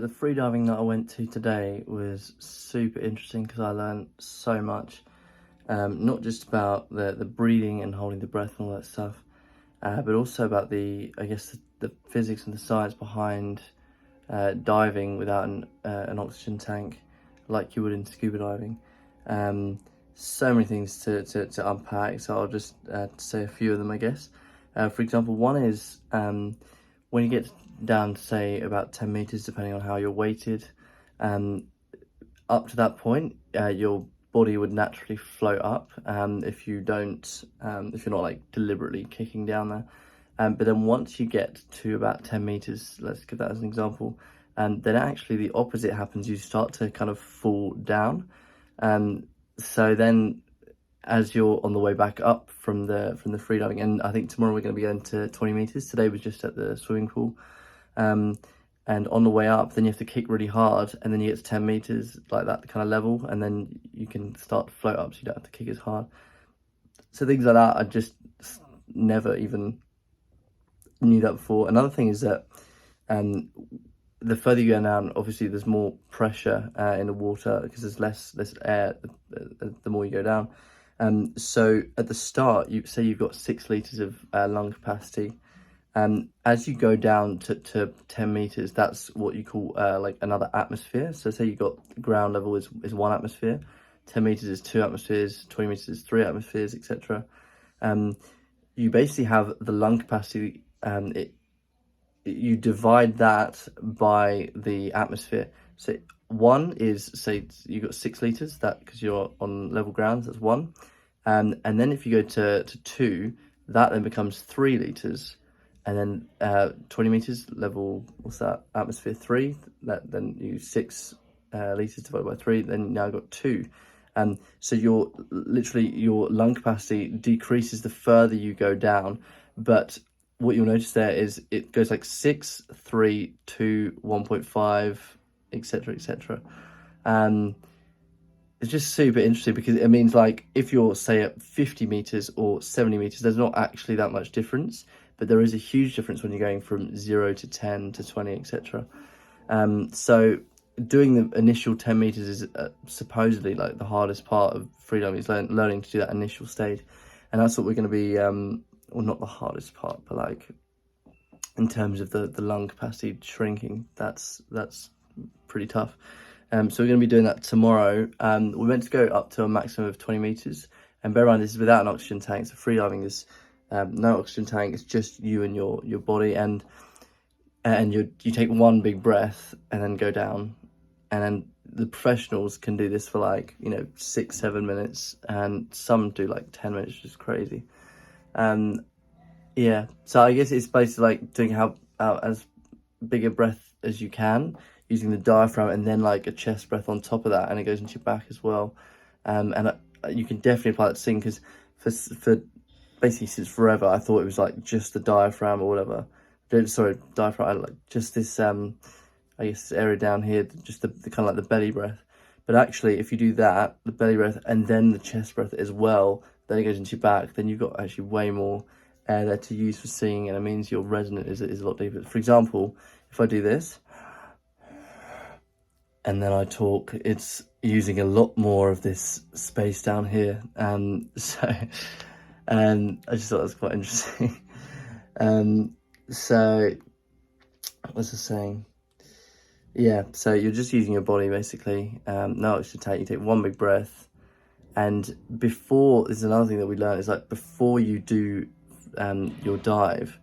The freediving that I went to today was super interesting because I learned so much, not just about the breathing and holding the breath and all that stuff, but also about the physics and the science behind diving without an oxygen tank like you would in scuba diving. So many things to unpack, so I'll just say a few of them, I guess. For example, one is when you get down to say about 10 meters, depending on how you're weighted, up to that point, your body would naturally float up if you don't, if you're not like deliberately kicking down there. But then once you get to about 10 meters, let's give that as an example, then actually the opposite happens. You start to kind of fall down. So then as you're on the way back up from the freediving, and I think tomorrow we're going to be going to 20 meters. Today was just at the swimming pool. And on the way up, then you have to kick really hard, and then you get to 10 meters, like that kind of level, and then you can start to float up, so you don't have to kick as hard. So things like that, I just never even knew that before. Another thing is that the further you go down, obviously there's more pressure in the water because there's less air the more you go down. So at the start, you say you've got 6 liters of lung capacity. As you go down to 10 meters, that's what you call like another atmosphere. So say you got ground level is 1 atmosphere, 10 meters is 2 atmospheres, 20 meters is 3 atmospheres, etc. You basically have the lung capacity, you divide that by the atmosphere. So 1 is, say you got 6 liters, that because you're on level ground, that's 1. And then if you go to 2, that then becomes 3 liters. And then 20 meters level, what's that, atmosphere 3, that then you 6 liters divided by 3, then you now got 2. So your lung capacity decreases the further you go down, but what you'll notice there is it goes like 6, 3, 2, 1.5, etc, etc. It's just super interesting because it means, like, if you're say at 50 meters or 70 meters, there's not actually that much difference, but there is a huge difference when you're going from 0 to 10 to 20, etc. So doing the initial 10 meters is supposedly like the hardest part of freediving, is learning to do that initial stage, and that's what we're going to be well, not the hardest part, but like in terms of the lung capacity shrinking, that's pretty tough. So we're going to be doing that tomorrow. We're meant to go up to a maximum of 20 meters, and bear in mind this is without an oxygen tank. So freediving is no oxygen tank. It's just you and your body, and you take one big breath and then go down. And then the professionals can do this for like 6-7 minutes, and some do like 10 minutes, which is crazy. Yeah, so I guess it's basically like doing out as big a breath as you can, using the diaphragm, and then like a chest breath on top of that, and it goes into your back as well. And you can definitely apply that to singing, because for basically since forever I thought it was like just the diaphragm or whatever. Sorry, diaphragm, like just this I guess this area down here, just the kind of like the belly breath. But actually, if you do that, the belly breath and then the chest breath as well, then it goes into your back, then you've got actually way more air there to use for singing, and it means your resonance is a lot deeper. For example, if I do this and then I talk, it's using a lot more of this space down here. So I just thought that was quite interesting. So what was I saying? Yeah, so you're just using your body basically. No oxygen tank. You take one big breath, and before, this is another thing that we learned, is like before you do your dive,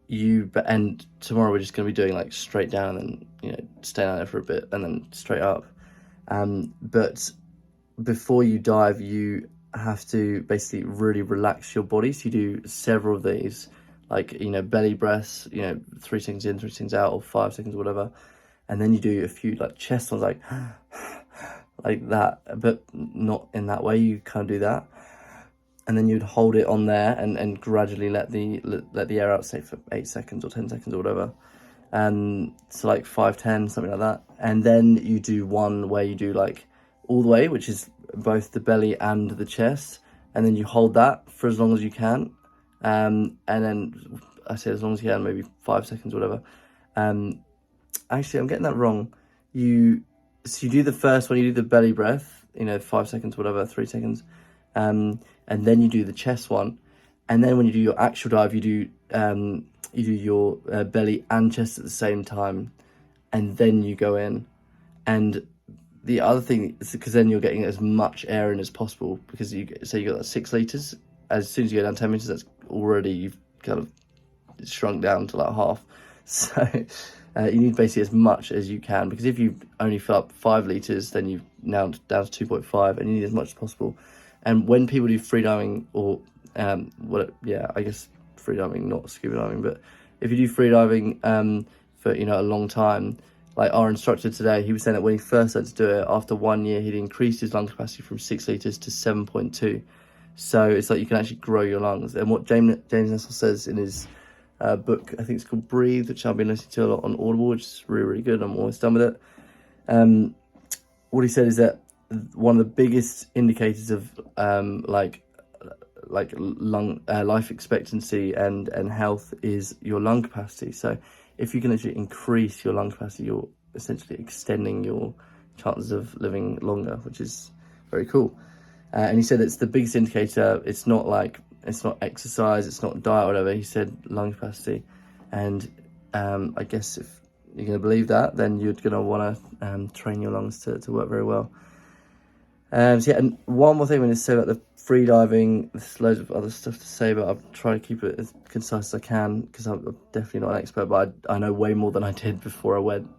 and tomorrow we're just going to be doing like straight down and stay down there for a bit and then straight up. But before you dive, you have to basically really relax your body. So you do several of these, like belly breaths, 3 seconds in, 3 seconds out, or 5 seconds or whatever, and then you do a few like chest ones, like like that, but not in that way. You kind of do that, and then you'd hold it on there and gradually let the air out, say for 8 seconds or 10 seconds or whatever. So like 5, 10, something like that. And then you do one where you do like all the way, which is both the belly and the chest, and then you hold that for as long as you can. And then I say as long as you can, maybe 5 seconds or whatever. actually, I'm getting that wrong. So you do the first one, you do the belly breath, 5 seconds, whatever, 3 seconds, and then you do the chest one, and then when you do your actual dive, you do your belly and chest at the same time, and then you go in. And the other thing is because then you're getting as much air in as possible, because you got that 6 liters. As soon as you go down 10 meters, that's already, you've kind of shrunk down to like half. So you need basically as much as you can, because if you only fill up 5 liters, then you've now down to 2.5, and you need as much as possible. And when people do freediving, or I guess freediving, not scuba diving, but if you do freediving for a long time, like our instructor today, he was saying that when he first started to do it, after 1 year, he'd increased his lung capacity from 6 liters to 7.2. So it's like you can actually grow your lungs. And what James Nestle says in his book, I think it's called Breathe, which I've been listening to a lot on Audible, which is really, really good. I'm almost done with it. What he said is that one of the biggest indicators of like lung life expectancy and health is your lung capacity. So if you can actually increase your lung capacity, you're essentially extending your chances of living longer, which is very cool. And he said it's the biggest indicator. It's not exercise, it's not diet or whatever. He said lung capacity. And I guess if you're going to believe that, then you're going to want to train your lungs to work very well. And one more thing I'm going to say about the freediving. There's loads of other stuff to say, but I'll try to keep it as concise as I can, because I'm definitely not an expert, but I know way more than I did before I went.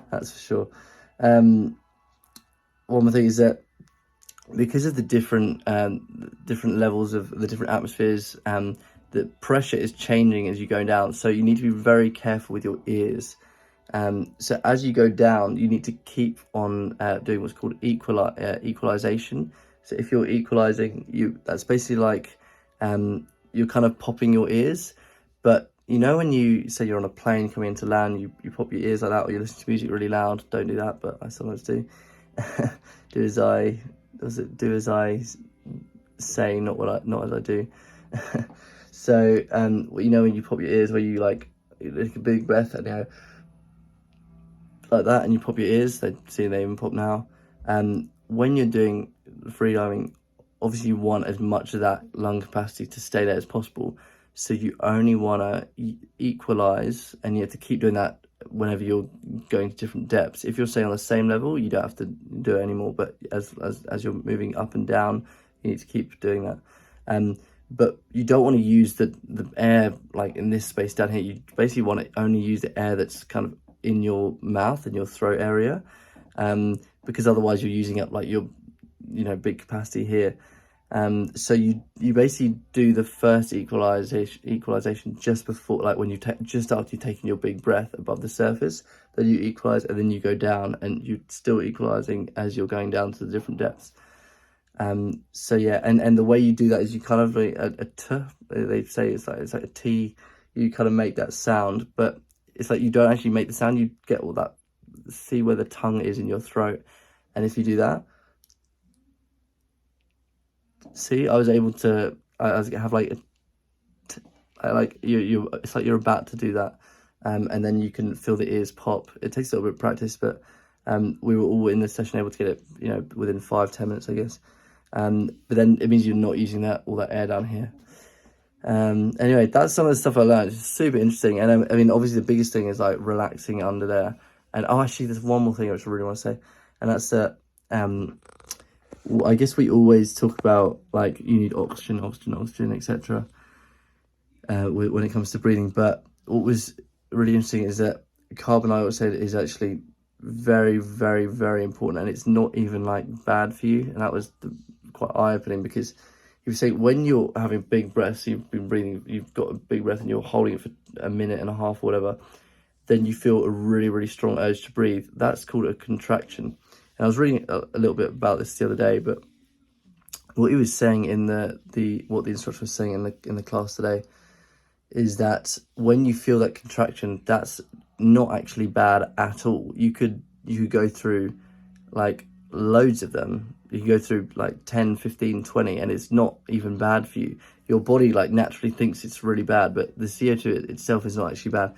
That's for sure. One more thing is that because of the different levels of the different atmospheres, the pressure is changing as you go down. So you need to be very careful with your ears. So as you go down, you need to keep on doing what's called equalization. So if you're equalizing, that's basically like you're kind of popping your ears. But when you say you're on a plane coming into land, you pop your ears like that, or you listen to music really loud. Don't do that, but I sometimes do. Do as I say, not as I do. So when you pop your ears, where you like take a big breath and like that, and you pop your ears, they even pop now. When you're doing freediving, obviously you want as much of that lung capacity to stay there as possible. So you only want to equalize, and you have to keep doing that whenever you're going to different depths. If you're staying on the same level, you don't have to do it anymore. But as you're moving up and down, you need to keep doing that. But you don't want to use the air like in this space down here. You basically want to only use the air that's kind of in your mouth and your throat area, because otherwise you're using up like your big capacity here. So you basically do the first equalization just before, like when just after you've taken your big breath above the surface, then you equalize, and then you go down, and you're still equalizing as you're going down to the different depths. So yeah, and the way you do that is you kind of like a t. They say it's like a T. You kind of make that sound, but it's like you don't actually make the sound. You get all that. See where the tongue is in your throat, and if you do that. See, I was able to. I have like you. It's like you're about to do that, and then you can feel the ears pop. It takes a little bit of practice, but we were all in this session able to get it, within 5-10 minutes, I guess. But then it means you're not using all that air down here. Anyway, that's some of the stuff I learned. It's super interesting, and I mean, obviously the biggest thing is like relaxing under there. And actually, there's one more thing which I really want to say, and that's that. I guess we always talk about like you need oxygen, etc. When it comes to breathing. But what was really interesting is that carbon dioxide is actually very, very, very important, and it's not even like bad for you. And that was quite eye-opening, because you say when you're having big breaths, you've got a big breath and you're holding it for a minute and a half or whatever, then you feel a really, really strong urge to breathe. That's called a contraction. And I was reading a little bit about this the other day, but what he was saying in what the instructor was saying in the class today is that when you feel that contraction, that's not actually bad at all. You could go through like loads of them. You can go through like 10, 15, 20, and it's not even bad for you. Your body like naturally thinks it's really bad, but the CO2 itself is not actually bad.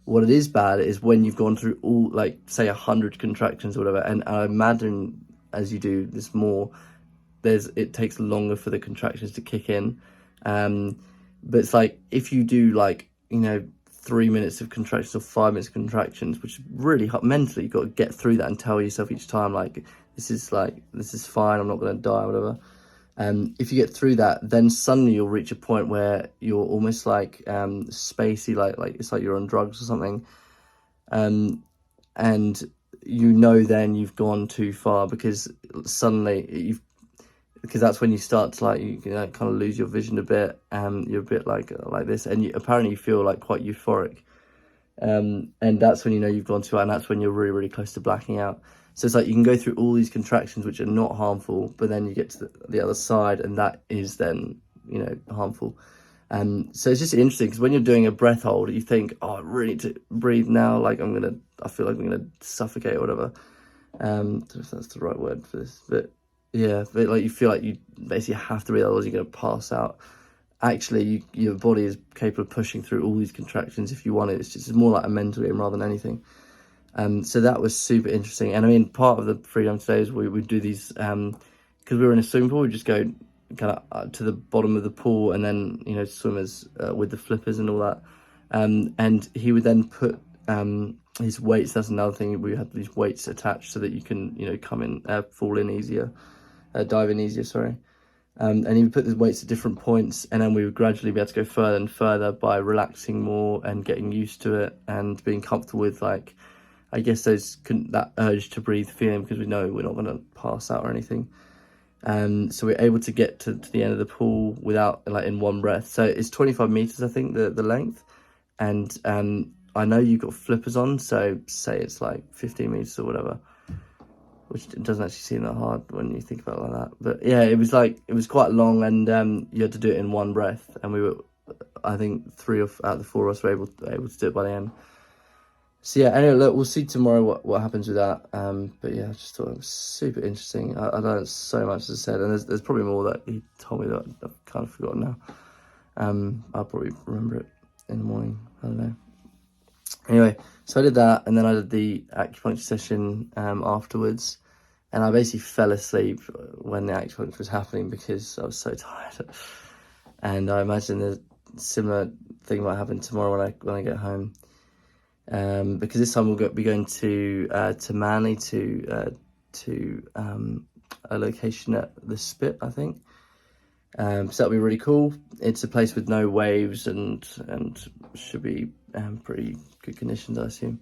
What it is bad is when you've gone through all, like, say 100 contractions or whatever, and I imagine as you do this more, it takes longer for the contractions to kick in. But it's like, if you do, like, 3 minutes of contractions or 5 minutes of contractions, which is really hard mentally, you've got to get through that and tell yourself each time, like, this is fine, I'm not going to die, whatever. If you get through that, then suddenly you'll reach a point where you're almost like spacey, like it's like you're on drugs or something. And then you've gone too far, because suddenly because that's when you start to, like, you kind of lose your vision a bit. You're a bit like this, and apparently you feel like quite euphoric. And that's when you've gone too far, and that's when you're really, really close to blacking out. So it's like you can go through all these contractions which are not harmful, but then you get to the other side, and that is then, harmful. So it's just interesting, because when you're doing a breath hold, you think, oh, I really need to breathe now, like I feel like I'm gonna suffocate or whatever. I don't know if that's the right word for this, but yeah, but like you feel like you basically have to breathe, otherwise you're gonna pass out. Actually, your body is capable of pushing through all these contractions if you want it. It's just more like a mental game rather than anything. So that was super interesting. And I mean, part of the Freediving today is we do these, because we were in a swimming pool, we just go kind of to the bottom of the pool, and then, swimmers with the flippers and all that. And he would then put his weights. That's another thing. We had these weights attached so that you can, come in, fall in easier, dive in easier, sorry. And he would put the weights at different points, and then we would gradually be able to go further and further by relaxing more and getting used to it and being comfortable with, like, I guess that urge to breathe feeling, because we know we're not going to pass out or anything. So we're able to get to the end of the pool without, like, in one breath. So it's 25 meters, I think, the length. And I know you've got flippers on, so say it's like 15 meters or whatever, which doesn't actually seem that hard when you think about it like that. But yeah, it was quite long, and you had to do it in one breath. And we were, I think, 3 out of the 4 of us were able to do it by the end. So yeah, anyway, look, we'll see tomorrow what happens with that. But yeah, I just thought it was super interesting. I learned so much, as I said, and there's probably more that he told me that I've kind of forgotten now. I'll probably remember it in the morning, I don't know. Anyway, so I did that, and then I did the acupuncture session afterwards, and I basically fell asleep when the acupuncture was happening because I was so tired. And I imagine a similar thing might happen tomorrow when I get home. Because this time we'll be going to Manly to a location at the Spit, I think. So that'll be really cool. It's a place with no waves and should be pretty good conditions, I assume.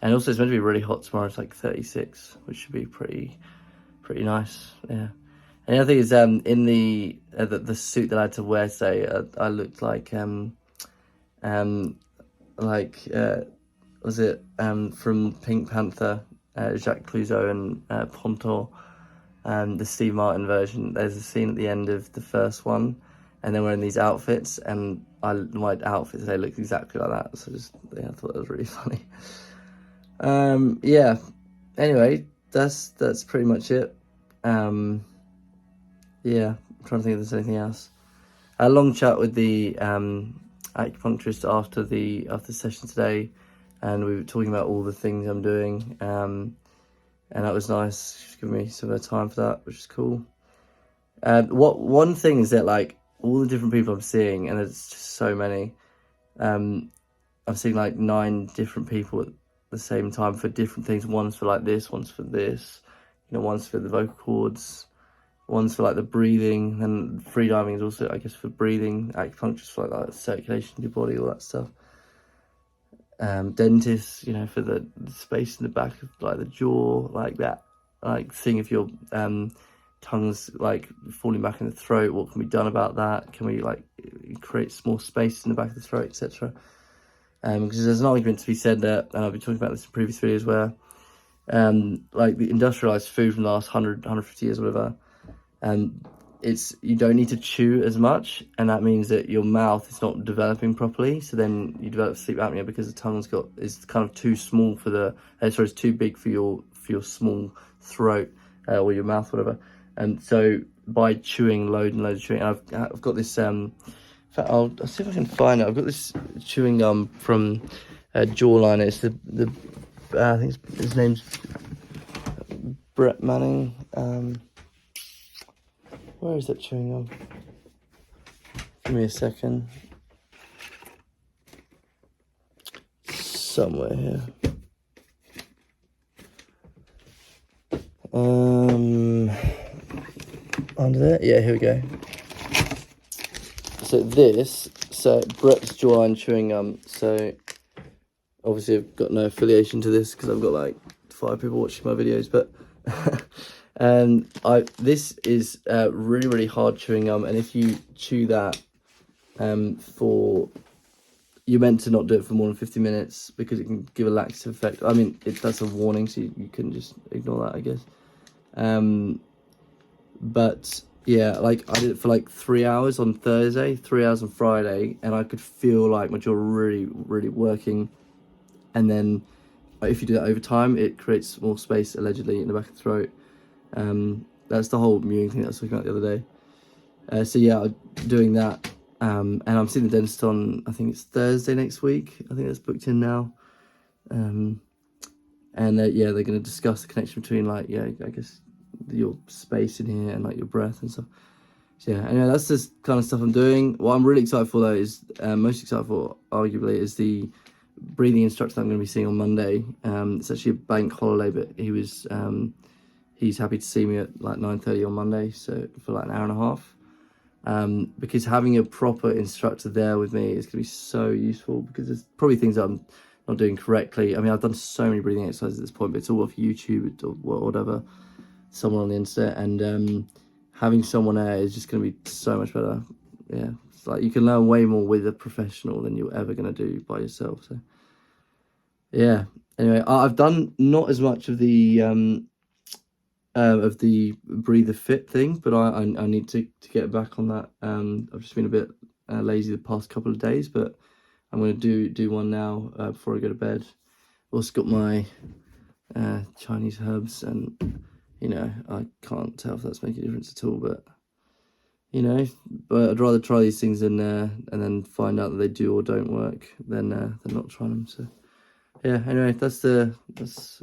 And also it's meant to be really hot tomorrow. It's like 36, which should be pretty nice. Yeah. And the other thing is, in the suit that I had to wear today, I looked like was it from Pink Panther, Jacques Clouseau and Pontor, the Steve Martin version. There's a scene at the end of the first one, and then we're in these outfits, and my outfits today looked exactly like that. So I thought that was really funny. Yeah. Anyway, that's pretty much it. Yeah, I'm trying to think if there's anything else. I had a long chat with the acupuncturist after the session today, and we were talking about all the things I'm doing, and that was nice. She's given me some time for that, which is cool. One thing is that, like, all the different people I'm seeing, and there's just so many, I'm seeing like 9 different people at the same time for different things. One's for like this, one's for this, one's for the vocal cords, one's for like the breathing, and freediving is also, I guess, for breathing. Acupuncture for like that circulation in your body, all that stuff. Dentists, for the space in the back of like the jaw, like that, like seeing if your tongue's like falling back in the throat, what can be done about that? Can we like create small space in the back of the throat, etc. Because there's an argument to be said that, and I've been talking about this in previous videos, where like the industrialized food from the last 150 years, whatever, you don't need to chew as much, and that means that your mouth is not developing properly. So then you develop sleep apnea because the tongue's is kind of too small for it's too big for your small throat or your mouth, whatever. And so by chewing loads and loads of chewing, I've got this. In fact, I'll see if I can find it. I've got this chewing gum from jawline. It's the I think his name's Brett Manning. Where is that chewing gum? Give me a second. Somewhere here. Under there? Yeah, here we go. So Brett's jawline chewing gum. So obviously I've got no affiliation to this because I've got like 5 people watching my videos, but this is really, really hard chewing gum, and if you chew that you're meant to not do it for more than 50 minutes because it can give a laxative effect. I mean, that's a warning, so you couldn't just ignore that, I guess. But yeah, like I did it for like 3 hours on Thursday, 3 hours on Friday, and I could feel like my jaw really, really working. And then if you do that over time, it creates more space allegedly in the back of the throat. That's the whole mewing thing that I was talking about the other day. So yeah, doing that. And I'm seeing the dentist on, I think it's Thursday next week. I think that's booked in now. Yeah, they're going to discuss the connection between, like, yeah, I guess your space in here and like your breath and stuff. So yeah, anyway, that's the kind of stuff I'm doing. What I'm really excited for though is, most excited for arguably, is the breathing instructor that I'm going to be seeing on Monday. It's actually a bank holiday, but he's happy to see me at like 9:30 on Monday, so for like an hour and a half. Because having a proper instructor there with me is going to be so useful, because there's probably things that I'm not doing correctly. I mean, I've done so many breathing exercises at this point, but it's all off YouTube or whatever, someone on the internet, and having someone there is just going to be so much better. Yeah, it's like you can learn way more with a professional than you're ever going to do by yourself. So yeah, anyway, I've done not as much of the breather fit thing, but I need to get back on that. I've just been a bit lazy the past couple of days, but I'm going to do one now before I go to bed. Also got my Chinese herbs, and you know, I can't tell if that's making a difference at all, but you know, but I'd rather try these things and then find out that they do or don't work than not trying them. So yeah, anyway, that's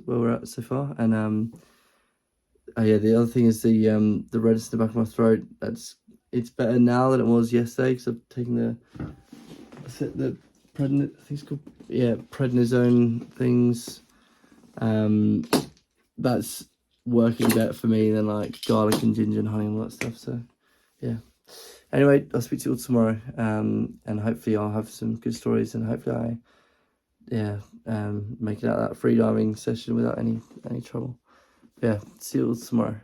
where we're at so far. And oh yeah, the other thing is the redness in the back of my throat. It's better now than it was yesterday, because I've taken the I think it's called, yeah, prednisone things. That's working better for me than like garlic and ginger and honey and all that stuff. So yeah. Anyway, I'll speak to you all tomorrow, and hopefully I'll have some good stories, and hopefully make it out of that freediving session without any trouble. Yeah, see you all tomorrow.